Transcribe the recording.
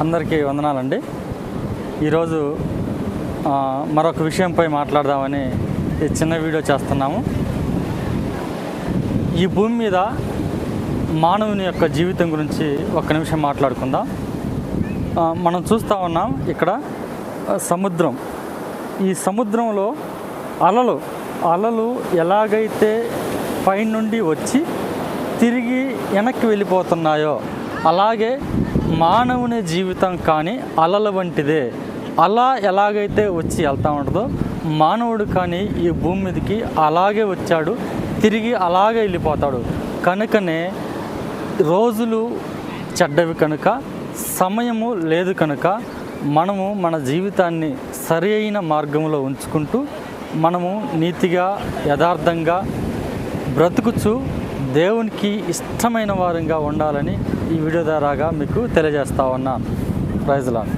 అందరికీ వందనాలండి. ఈరోజు మరొక విషయంపై మాట్లాడదామని ఈ చిన్న వీడియో చేస్తున్నాము. ఈ భూమి మీద మానవుని యొక్క జీవితం గురించి ఒక్క నిమిషం మాట్లాడుకుందాం. మనం చూస్తూ ఉన్నాం ఇక్కడ సముద్రం. ఈ సముద్రంలో అలలు ఎలాగైతే పైనుండి వచ్చి తిరిగి వెనక్కి వెళ్ళిపోతున్నాయో అలాగే మానవుని జీవితం కానీ అలల వంటిదే. అలా ఎలాగైతే వచ్చి వెళ్తూ ఉంటుందో మానవుడు కానీ ఈ భూమి మీదకి అలాగే వచ్చాడు, తిరిగి అలాగే వెళ్ళిపోతాడు. కనుకనే రోజులు చెడ్డవి కనుక, సమయము లేదు కనుక మనము మన జీవితాన్ని సరి అయిన మార్గంలో ఉంచుకుంటూ మనము నీతిగా యథార్థంగా బ్రతుకుచు దేవునికి ఇష్టమైన వారంగా ఉండాలని ఈ వీడియో ద్వారాగా మీకు తెలియజేస్తా ఉన్నాను. Praise lord.